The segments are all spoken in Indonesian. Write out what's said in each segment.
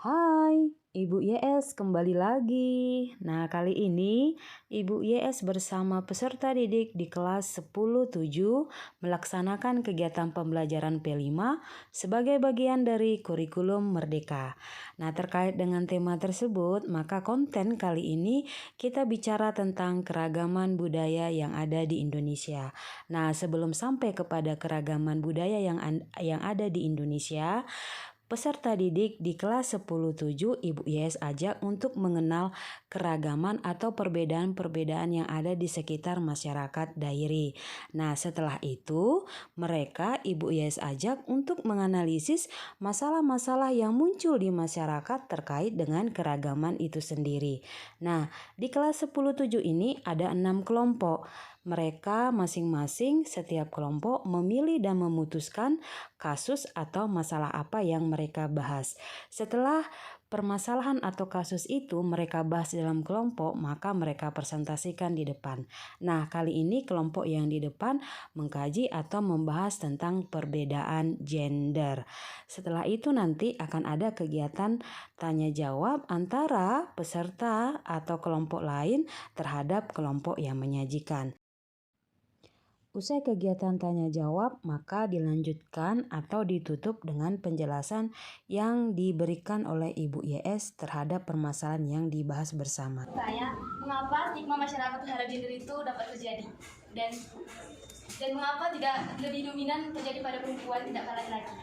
Hai, Ibu YS kembali lagi. Nah, kali ini Ibu YS bersama peserta didik di kelas 10-7 melaksanakan kegiatan pembelajaran P5 sebagai bagian dari kurikulum Merdeka. Nah, terkait dengan tema tersebut, maka konten kali ini kita bicara tentang keragaman budaya yang ada di Indonesia. Nah, sebelum sampai kepada keragaman budaya yang ada di Indonesia, peserta didik di kelas 10-7 Ibu YS ajak untuk mengenal keragaman atau perbedaan-perbedaan yang ada di sekitar masyarakat dairi. Nah, setelah itu mereka Ibu YS ajak untuk menganalisis masalah-masalah yang muncul di masyarakat terkait dengan keragaman itu sendiri. Nah, di kelas 10-7 ini ada 6 kelompok. Mereka masing-masing setiap kelompok memilih dan memutuskan kasus atau masalah apa yang mereka bahas. Setelah permasalahan atau kasus itu mereka bahas dalam kelompok, maka mereka presentasikan di depan. Nah, kali ini kelompok yang di depan mengkaji atau membahas tentang perbedaan gender. Setelah itu nanti akan ada kegiatan tanya jawab antara peserta atau kelompok lain terhadap kelompok yang menyajikan. Usai kegiatan tanya jawab, maka dilanjutkan atau ditutup dengan penjelasan yang diberikan oleh Ibu YS terhadap permasalahan yang dibahas bersama. Mengapa stigma masyarakat terhadap gender itu dapat terjadi dan mengapa tidak lebih dominan terjadi pada perempuan tidak pada laki-laki?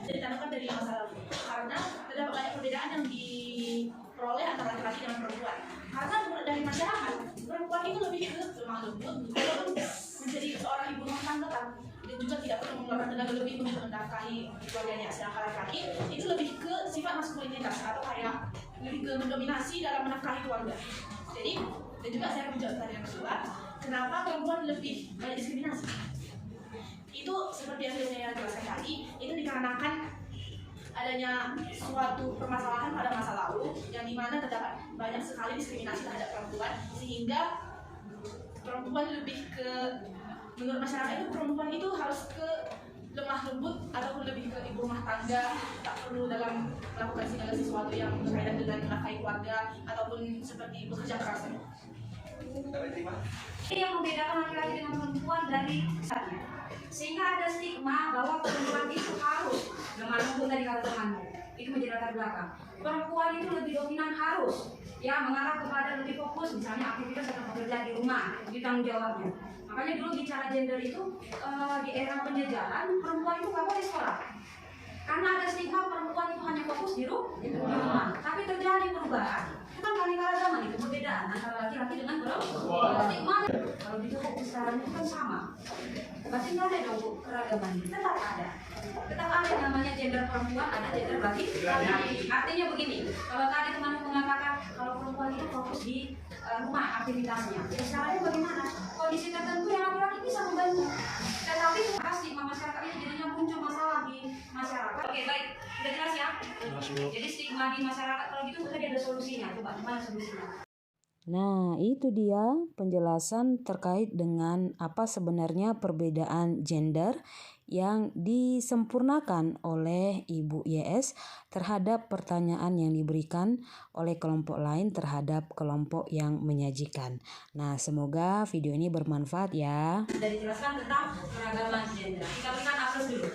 Ditandangkan dari masa lalu, karena terdapat banyak perbedaan yang diperoleh antara laki-laki dan perempuan. Karena menurut dari masyarakat, perempuan itu lebih lemah lembut, walaupun menjadi seorang ibu rumah tangga dan juga tidak perlu mengeluarkan tenaga lebih untuk menafkahi keluarganya. Sedangkan laki-laki itu lebih ke sifat maskulinitas atau kayak lebih ke mendominasi dalam menafkahi keluarga. Jadi, dan juga saya akan menjawab tanya yang kedua, kenapa perempuan lebih banyak diskriminasi? Itu seperti yang saya jelaskan tadi, itu dikarenakan adanya suatu permasalahan pada masa lalu yang dimana terdapat banyak sekali diskriminasi terhadap perempuan, sehingga perempuan lebih ke, menurut masyarakat itu perempuan itu harus ke lemah lembut ataupun lebih ke ibu rumah tangga, tak perlu dalam melakukan segala sesuatu yang berkaitan dengan menafkahi keluarga ataupun seperti bekerja keras. Ini yang membedakan laki-laki dengan perempuan dari pusatnya, sehingga ada stigma bahwa perempuan itu harus lemah lembut tadi kata temanmu, itu menjadi latar belakang. Perempuan itu lebih dominan harus, ya mengarah kepada lebih fokus, misalnya aktivitas atau pekerjaan di rumah, di tanggung jawabnya. Makanya dulu bicara gender itu di era penjajahan perempuan itu nggak boleh sekolah, karena ada stigma perempuan itu hanya fokus di rumah. Tapi terjadi perubahan. Itu kan keanekaragaman, itu perbedaan antara laki-laki dengan perempuan. Stigma kalau di kebesaran itu kan sama. Berarti nggak ada dong keragaman, tetap ada. Tetap ada yang namanya gender perempuan, ada gender laki-laki. Artinya begini, kalau tadi teman mengatakan kalau perempuan itu fokus di rumah aktivitasnya, ya caranya bagaimana? Kondisi tertentu yang laki-laki bisa membantu. Tetapi stigma masyarakat ini jadinya muncul masalah di masyarakat. Oke, baik, sudah jelas ya? Jadi stigma di masyarakat kalau gitu tadi ada solusinya. Coba gimana solusinya? Nah, itu dia penjelasan terkait dengan apa sebenarnya perbedaan gender yang disempurnakan oleh Ibu YS terhadap pertanyaan yang diberikan oleh kelompok lain terhadap kelompok yang menyajikan. Nah, semoga video ini bermanfaat ya. Sudah dijelaskan tentang keragaman gender. Kita berikan aplaus dulu.